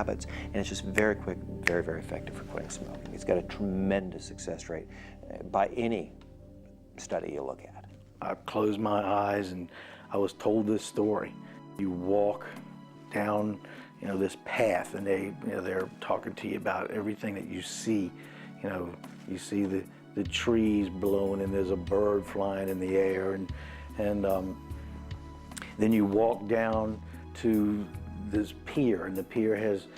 habits, and it's just very quick, very, very effective for quitting smoking. It's got a tremendous success rate by any study you look at. I closed my eyes and I was told this story. You walk down, this path, and they're talking to you about everything that you see. You see the trees blowing, and there's a bird flying in the air, and then you walk down to this pier, and the pier has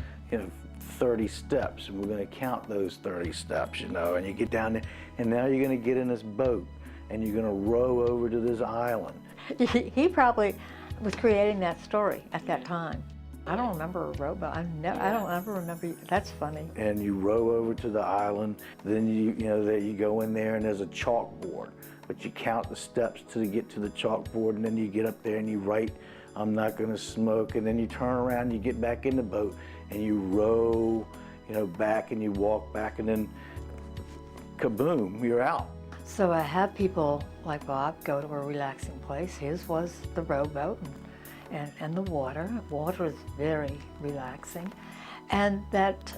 30 steps, and we're going to count those 30 steps, and you get down there, and now you're going to get in this boat, and you're going to row over to this island. He probably was creating that story at that time. I don't remember a rowboat. I don't ever remember. That's funny. And you row over to the island. Then you go in there, and there's a chalkboard. But you count the steps to get to the chalkboard, and then you get up there and you write, "I'm not going to smoke." And then you turn around, and you get back in the boat, and you row, back, and you walk back, and then kaboom, you're out. So I have people like Bob go to a relaxing place. His was the rowboat and the water. Water is very relaxing. And that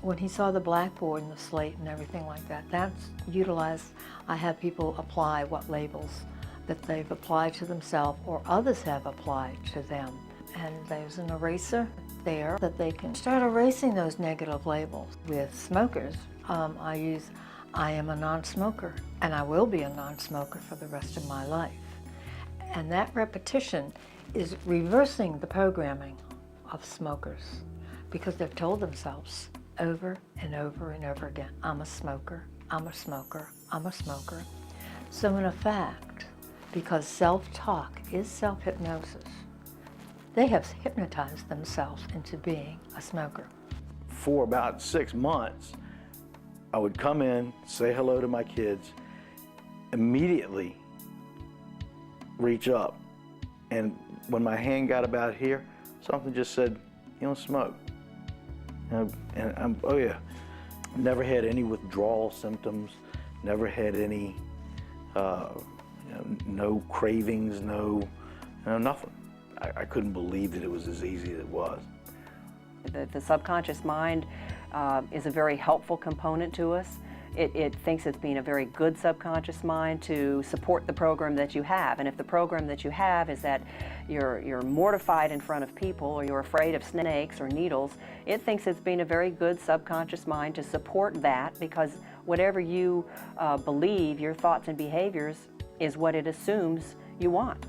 when he saw the blackboard and the slate and everything like that, that's utilized. I have people apply what labels that they've applied to themselves or others have applied to them. And there's an eraser there that they can start erasing those negative labels. With smokers, I use, "I am a non-smoker, and I will be a non-smoker for the rest of my life." And that repetition is reversing the programming of smokers, because they've told themselves over and over and over again, "I'm a smoker, I'm a smoker, I'm a smoker." So in effect, because self-talk is self-hypnosis, they have hypnotized themselves into being a smoker. For about 6 months, I would come in, say hello to my kids, immediately reach up, and when my hand got about here, something just said, "You don't smoke." And I'm, oh yeah, never had any withdrawal symptoms, never had any, no cravings, nothing. I couldn't believe that it was as easy as it was. The subconscious mind is a very helpful component to us. It thinks it's being a very good subconscious mind to support the program that you have. And if the program that you have is that you're mortified in front of people, or you're afraid of snakes or needles, it thinks it's being a very good subconscious mind to support that, because whatever you believe, your thoughts and behaviors, is what it assumes you want.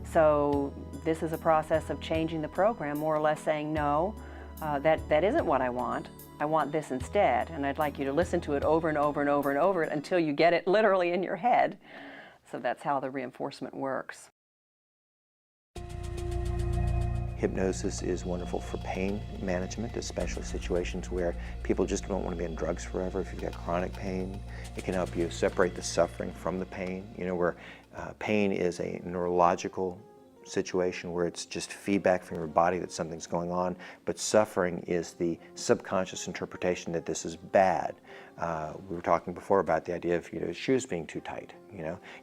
So this is a process of changing the program, more or less saying, "No, that isn't what I want. I want this instead." And I'd like you to listen to it over and over and over and over until you get it literally in your head. So that's how the reinforcement works. Hypnosis is wonderful for pain management, especially situations where people just don't want to be on drugs forever. If you've got chronic pain, it can help you separate the suffering from the pain. Where pain is a neurological situation where it's just feedback from your body that something's going on, but suffering is the subconscious interpretation that this is bad. We were talking before about the idea of shoes being too tight.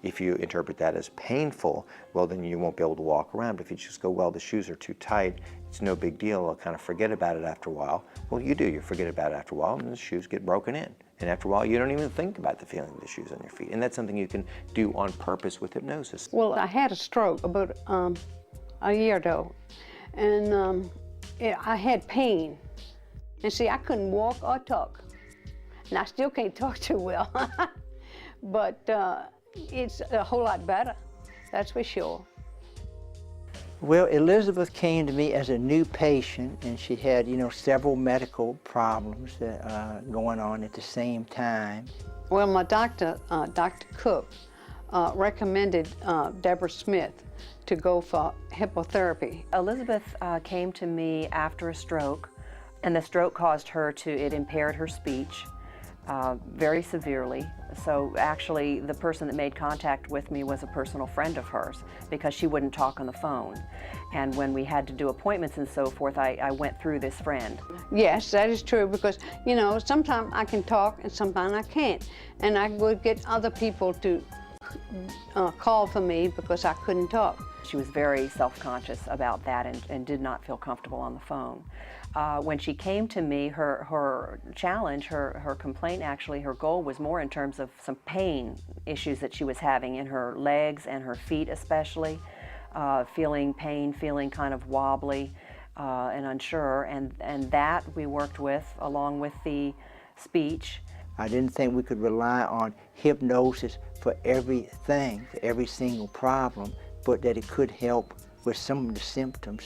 If you interpret that as painful, well, then you won't be able to walk around. But if you just go, well, the shoes are too tight, it's no big deal, I'll kind of forget about it after a while. Well, you forget about it after a while, and the shoes get broken in. And after a while, you don't even think about the feeling of the shoes on your feet. And that's something you can do on purpose with hypnosis. Well, I had a stroke about a year ago, and I had pain. And see, I couldn't walk or talk. And I still can't talk too well. But it's a whole lot better, that's for sure. Well, Elizabeth came to me as a new patient, and she had, several medical problems that, going on at the same time. Well, my doctor, Dr. Cook, recommended Deborah Smith to go for hypnotherapy. Elizabeth came to me after a stroke, and the stroke caused her it impaired her speech very severely. So actually, the person that made contact with me was a personal friend of hers, because she wouldn't talk on the phone. And when we had to do appointments and so forth, I went through this friend. Yes, that is true, because, sometimes I can talk and sometimes I can't. And I would get other people to call for me because I couldn't talk. She was very self-conscious about that and did not feel comfortable on the phone. When she came to me, her challenge, her complaint actually, her goal was more in terms of some pain issues that she was having in her legs and her feet especially, feeling pain, feeling kind of wobbly and unsure, and that we worked with along with the speech. I didn't think we could rely on hypnosis for everything, for every single problem, but that it could help with some of the symptoms.